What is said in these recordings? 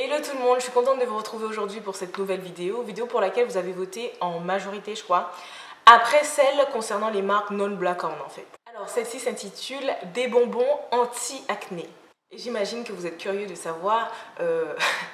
Hello tout le monde, je suis contente de vous retrouver aujourd'hui pour cette nouvelle vidéo pour laquelle vous avez voté en majorité je crois, après celle concernant les marques non-black-owned en fait. Alors celle-ci s'intitule Des bonbons anti-acné. Et j'imagine que vous êtes curieux de savoir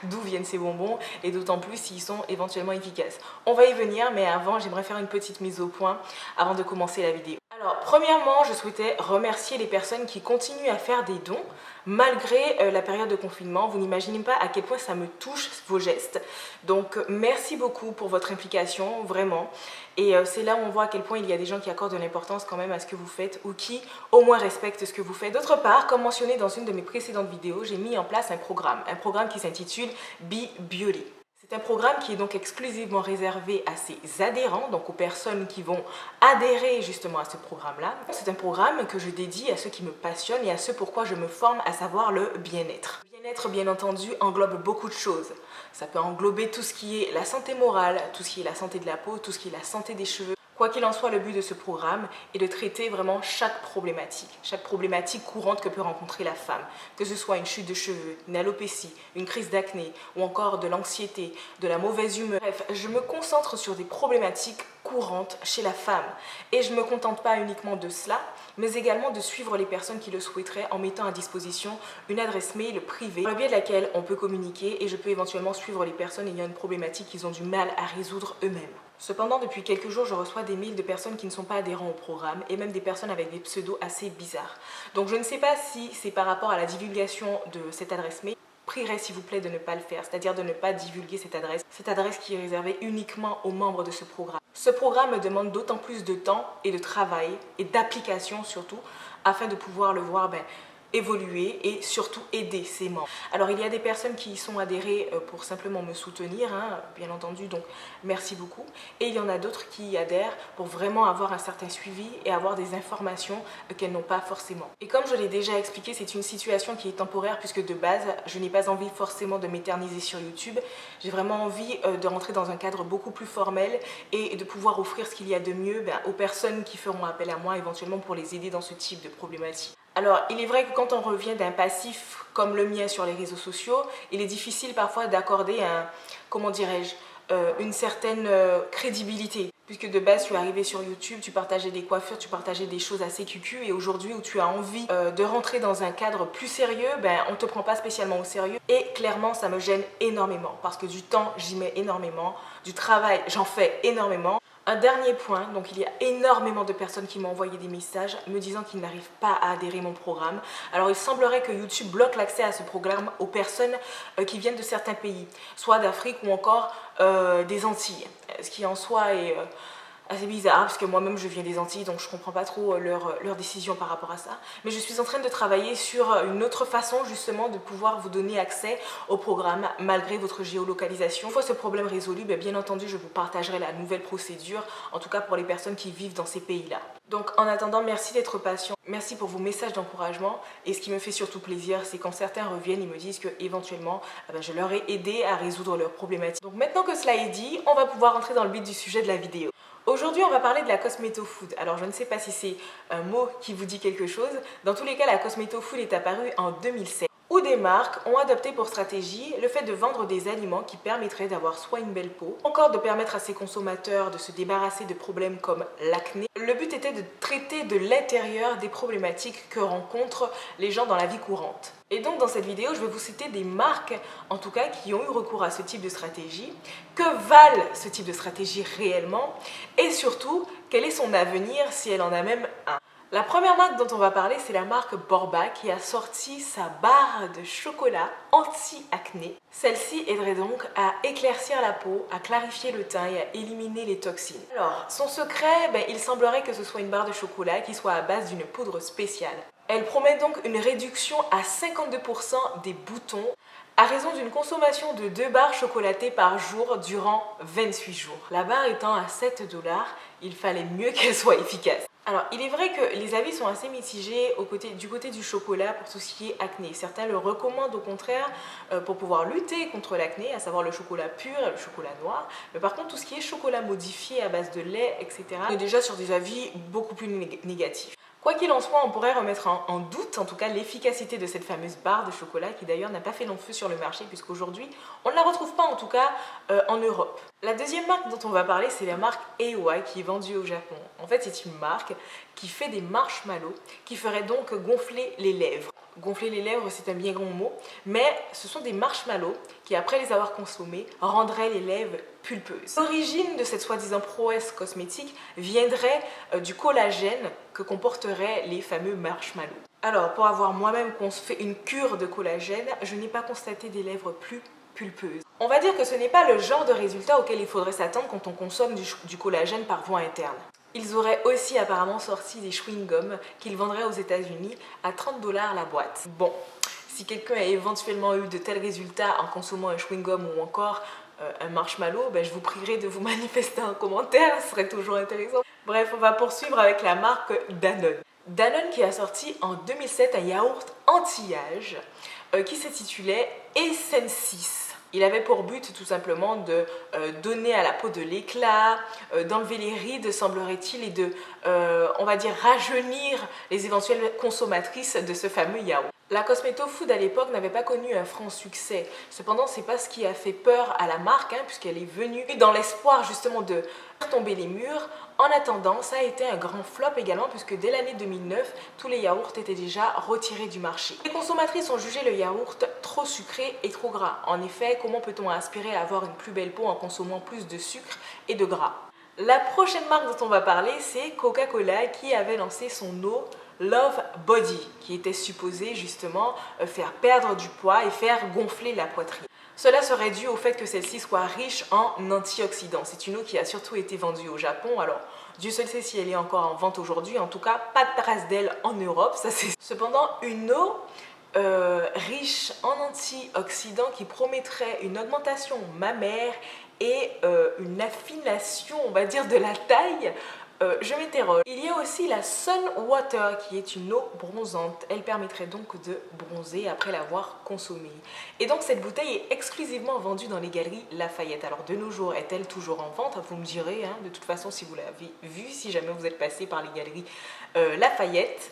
d'où viennent ces bonbons et d'autant plus s'ils sont éventuellement efficaces. On va y venir, mais avant j'aimerais faire une petite mise au point avant de commencer la vidéo. Alors premièrement, je souhaitais remercier les personnes qui continuent à faire des dons malgré la période de confinement. Vous n'imaginez pas à quel point ça me touche vos gestes. Donc merci beaucoup pour votre implication, vraiment. Et c'est là où on voit à quel point il y a des gens qui accordent de l'importance quand même à ce que vous faites ou qui au moins respectent ce que vous faites. D'autre part, comme mentionné dans une de mes précédentes vidéos, j'ai mis en place un programme qui s'intitule Be Beauty. C'est un programme qui est donc exclusivement réservé à ses adhérents, donc aux personnes qui vont adhérer justement à ce programme-là. C'est un programme que je dédie à ceux qui me passionnent et à ceux pourquoi je me forme, à savoir le bien-être. Le bien-être, bien entendu, englobe beaucoup de choses. Ça peut englober tout ce qui est la santé morale, tout ce qui est la santé de la peau, tout ce qui est la santé des cheveux. Quoi qu'il en soit, le but de ce programme est de traiter vraiment chaque problématique courante que peut rencontrer la femme, que ce soit une chute de cheveux, une alopécie, une crise d'acné ou encore de l'anxiété, de la mauvaise humeur. Bref, je me concentre sur des problématiques courantes chez la femme et je ne me contente pas uniquement de cela, mais également de suivre les personnes qui le souhaiteraient en mettant à disposition une adresse mail privée par le biais de laquelle on peut communiquer et je peux éventuellement suivre les personnes ayant une problématique qu'ils ont du mal à résoudre eux-mêmes. Cependant, depuis quelques jours, je reçois des mails de personnes qui ne sont pas adhérents au programme et même des personnes avec des pseudos assez bizarres. Donc je ne sais pas si c'est par rapport à la divulgation de cette adresse mail. Je prierai s'il vous plaît de ne pas le faire, c'est-à-dire de ne pas divulguer cette adresse qui est réservée uniquement aux membres de ce programme. Ce programme me demande d'autant plus de temps et de travail et d'application surtout afin de pouvoir le voir évoluer et surtout aider ses membres. Alors il y a des personnes qui y sont adhérées pour simplement me soutenir, bien entendu, donc merci beaucoup. Et il y en a d'autres qui y adhèrent pour vraiment avoir un certain suivi et avoir des informations qu'elles n'ont pas forcément. Et comme je l'ai déjà expliqué, c'est une situation qui est temporaire puisque de base, je n'ai pas envie forcément de m'éterniser sur YouTube. J'ai vraiment envie de rentrer dans un cadre beaucoup plus formel et de pouvoir offrir ce qu'il y a de mieux aux personnes qui feront appel à moi éventuellement pour les aider dans ce type de problématique. Alors, il est vrai que quand on revient d'un passif comme le mien sur les réseaux sociaux, il est difficile parfois d'accorder une certaine crédibilité. Puisque de base, tu es arrivé sur YouTube, tu partageais des coiffures, tu partageais des choses assez cucu et aujourd'hui où tu as envie de rentrer dans un cadre plus sérieux, on ne te prend pas spécialement au sérieux. Et clairement, ça me gêne énormément parce que du temps, j'y mets énormément, du travail, j'en fais énormément. Un dernier point, donc il y a énormément de personnes qui m'ont envoyé des messages me disant qu'ils n'arrivent pas à adhérer à mon programme. Alors il semblerait que YouTube bloque l'accès à ce programme aux personnes qui viennent de certains pays, soit d'Afrique ou encore des Antilles. Ce qui en soi est assez bizarre parce que moi-même je viens des Antilles donc je comprends pas trop leur décision par rapport à ça. Mais je suis en train de travailler sur une autre façon justement de pouvoir vous donner accès au programme malgré votre géolocalisation. Une fois ce problème résolu, bien entendu je vous partagerai la nouvelle procédure, en tout cas pour les personnes qui vivent dans ces pays-là. Donc en attendant, merci d'être patient, merci pour vos messages d'encouragement et ce qui me fait surtout plaisir c'est quand certains reviennent et me disent que éventuellement je leur ai aidé à résoudre leurs problématiques. Donc maintenant que cela est dit, on va pouvoir entrer dans le vif du sujet de la vidéo. Aujourd'hui, on va parler de la cosméto food. Alors, je ne sais pas si c'est un mot qui vous dit quelque chose. Dans tous les cas, la cosméto food est apparue en 2007. Où des marques ont adopté pour stratégie le fait de vendre des aliments qui permettraient d'avoir soit une belle peau, encore de permettre à ses consommateurs de se débarrasser de problèmes comme l'acné. Le but était de traiter de l'intérieur des problématiques que rencontrent les gens dans la vie courante. Et donc dans cette vidéo, je vais vous citer des marques, en tout cas, qui ont eu recours à ce type de stratégie, que valent ce type de stratégie réellement, et surtout, quel est son avenir si elle en a même un. La première marque dont on va parler, c'est la marque Borba qui a sorti sa barre de chocolat anti-acné. Celle-ci aiderait donc à éclaircir la peau, à clarifier le teint et à éliminer les toxines. Alors, son secret, il semblerait que ce soit une barre de chocolat qui soit à base d'une poudre spéciale. Elle promet donc une réduction à 52% des boutons à raison d'une consommation de 2 barres chocolatées par jour durant 28 jours. La barre étant à 7 $, il fallait mieux qu'elle soit efficace. Alors, il est vrai que les avis sont assez mitigés du côté du chocolat pour tout ce qui est acné. Certains le recommandent au contraire pour pouvoir lutter contre l'acné, à savoir le chocolat pur et le chocolat noir. Mais par contre, tout ce qui est chocolat modifié à base de lait, etc., on est déjà sur des avis beaucoup plus négatifs. Quoi qu'il en soit, on pourrait remettre en doute, en tout cas, l'efficacité de cette fameuse barre de chocolat qui d'ailleurs n'a pas fait long feu sur le marché puisqu'aujourd'hui, on ne la retrouve pas en tout cas en Europe. La deuxième marque dont on va parler, c'est la marque AOI qui est vendue au Japon. En fait, c'est une marque qui fait des marshmallows qui ferait donc gonfler les lèvres. Gonfler les lèvres, c'est un bien grand mot, mais ce sont des marshmallows qui, après les avoir consommés, rendraient les lèvres pulpeuses. L'origine de cette soi-disant prouesse cosmétique viendrait du collagène que comporteraient les fameux marshmallows. Alors, pour avoir moi-même fait une cure de collagène, je n'ai pas constaté des lèvres plus pulpeuses. On va dire que ce n'est pas le genre de résultat auquel il faudrait s'attendre quand on consomme du collagène par voie interne. Ils auraient aussi apparemment sorti des chewing-gums qu'ils vendraient aux États-Unis à 30 $ la boîte. Bon, si quelqu'un a éventuellement eu de tels résultats en consommant un chewing-gum ou encore un marshmallow, je vous prierai de vous manifester en commentaire, ce serait toujours intéressant. Bref, on va poursuivre avec la marque Danone. Danone qui a sorti en 2007 un yaourt anti-âge qui s'intitulait Essence6. Il avait pour but tout simplement de donner à la peau de l'éclat, d'enlever les rides semblerait-il et de, on va dire, rajeunir les éventuelles consommatrices de ce fameux yaourt. La Cosmeto Food à l'époque n'avait pas connu un franc succès. Cependant, c'est pas ce qui a fait peur à la marque, puisqu'elle est venue dans l'espoir justement de faire tomber les murs. En attendant, ça a été un grand flop également, puisque dès l'année 2009, tous les yaourts étaient déjà retirés du marché. Les consommatrices ont jugé le yaourt trop sucré et trop gras. En effet, comment peut-on aspirer à avoir une plus belle peau en consommant plus de sucre et de gras? La prochaine marque dont on va parler, c'est Coca-Cola qui avait lancé son eau Love Body, qui était supposée justement faire perdre du poids et faire gonfler la poitrine. Cela serait dû au fait que celle-ci soit riche en antioxydants. C'est une eau qui a surtout été vendue au Japon. Alors, Dieu seul sait si elle est encore en vente aujourd'hui. En tout cas, pas de trace d'elle en Europe. Ça, c'est cependant une eau riche en antioxydants qui promettrait une augmentation mammaire et une affination, on va dire, de la taille. Je m'interroge. Il y a aussi la Sun Water qui est une eau bronzante. Elle permettrait donc de bronzer après l'avoir consommée. Et donc cette bouteille est exclusivement vendue dans les galeries Lafayette. Alors de nos jours, est-elle toujours en vente? Vous me direz, de toute façon si vous l'avez vue, si jamais vous êtes passé par les galeries Lafayette.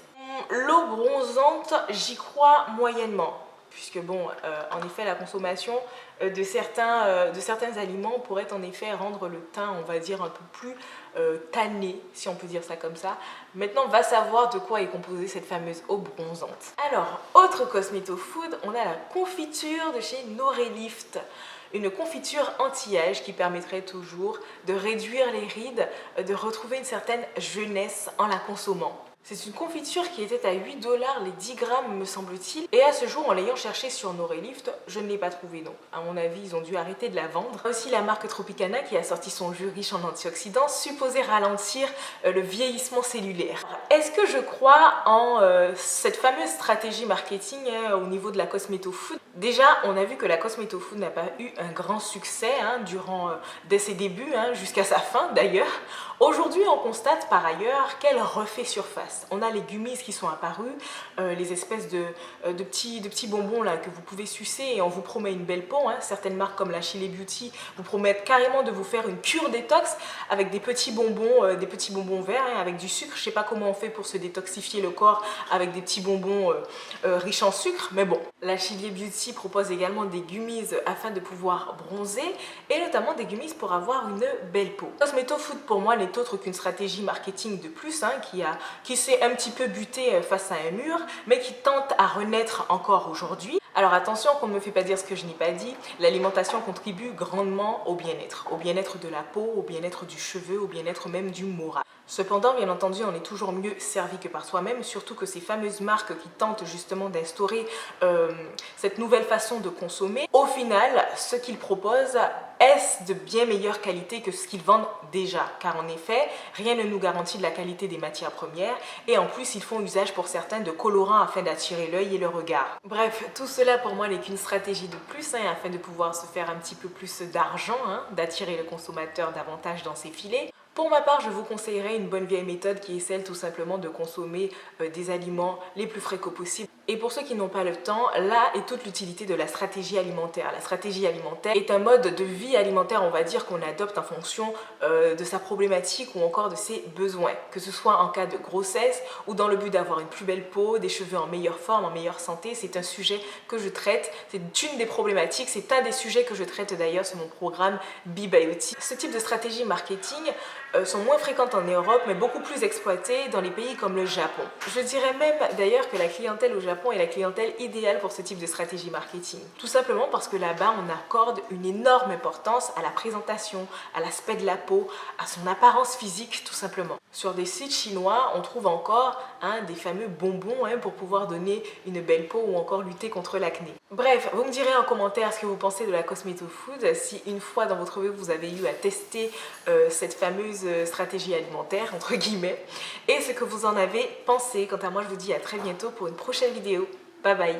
L'eau bronzante, j'y crois moyennement. Puisque bon, en effet, la consommation de certains aliments pourrait en effet rendre le teint, on va dire, un peu plus tanné, si on peut dire ça comme ça. Maintenant, on va savoir de quoi est composée cette fameuse eau bronzante. Alors, autre Cosmeto Food, on a la confiture de chez Norelift. Une confiture anti-âge qui permettrait toujours de réduire les rides, de retrouver une certaine jeunesse en la consommant. C'est une confiture qui était à 8 $ les 10 grammes me semble-t-il. Et à ce jour, en l'ayant cherché sur Norelift, je ne l'ai pas trouvé. Donc à mon avis, ils ont dû arrêter de la vendre. Aussi la marque Tropicana qui a sorti son jus riche en antioxydants, supposé ralentir le vieillissement cellulaire. Est-ce que je crois en cette fameuse stratégie marketing au niveau de la Cosmeto Food? Déjà, on a vu que la Cosmeto Food n'a pas eu un grand succès dès ses débuts, jusqu'à sa fin d'ailleurs. Aujourd'hui, on constate par ailleurs qu'elle refait surface. On a les gummies qui sont apparus, les espèces de petits bonbons là, que vous pouvez sucer et on vous promet une belle peau. Certaines marques comme la Chile Beauty vous promettent carrément de vous faire une cure détox avec des petits bonbons verts, avec du sucre. Je ne sais pas comment on fait pour se détoxifier le corps avec des petits bonbons riches en sucre, mais bon. La Chile Beauty propose également des gummies afin de pouvoir bronzer et notamment des gummies pour avoir une belle peau. Cosmeto Food pour moi n'est autre qu'une stratégie marketing de plus qui s'est un petit peu buté face à un mur mais qui tente à renaître encore aujourd'hui. Alors attention qu'on ne me fait pas dire ce que je n'ai pas dit, l'alimentation contribue grandement au bien-être de la peau, au bien-être du cheveu, au bien-être même du moral. Cependant, bien entendu, on est toujours mieux servi que par soi-même, surtout que ces fameuses marques qui tentent justement d'instaurer cette nouvelle façon de consommer, au final, ce qu'ils proposent est de bien meilleure qualité que ce qu'ils vendent déjà. Car en effet, rien ne nous garantit de la qualité des matières premières et en plus, ils font usage pour certains de colorants afin d'attirer l'œil et le regard. Bref, tout cela pour moi n'est qu'une stratégie de plus afin de pouvoir se faire un petit peu plus d'argent, d'attirer le consommateur davantage dans ses filets. Pour ma part, je vous conseillerais une bonne vieille méthode qui est celle tout simplement de consommer des aliments les plus frais que possible. Et pour ceux qui n'ont pas le temps, là est toute l'utilité de la stratégie alimentaire. La stratégie alimentaire est un mode de vie alimentaire, on va dire, qu'on adopte en fonction de sa problématique ou encore de ses besoins. Que ce soit en cas de grossesse ou dans le but d'avoir une plus belle peau, des cheveux en meilleure forme, en meilleure santé, c'est un sujet que je traite. C'est une des problématiques, c'est un des sujets que je traite d'ailleurs sur mon programme BeBiotic. Ce type de stratégie marketing sont moins fréquentes en Europe, mais beaucoup plus exploitées dans les pays comme le Japon. Je dirais même d'ailleurs que la clientèle au Japon est la clientèle idéale pour ce type de stratégie marketing. Tout simplement parce que là-bas, on accorde une énorme importance à la présentation, à l'aspect de la peau, à son apparence physique tout simplement. Sur des sites chinois, on trouve encore des fameux bonbons pour pouvoir donner une belle peau ou encore lutter contre l'acné. Bref, vous me direz en commentaire ce que vous pensez de la Cosmeto Food, si une fois dans votre vie vous avez eu à tester cette fameuse stratégie alimentaire, entre guillemets, et ce que vous en avez pensé. Quant à moi, je vous dis à très bientôt pour une prochaine vidéo. Bye bye!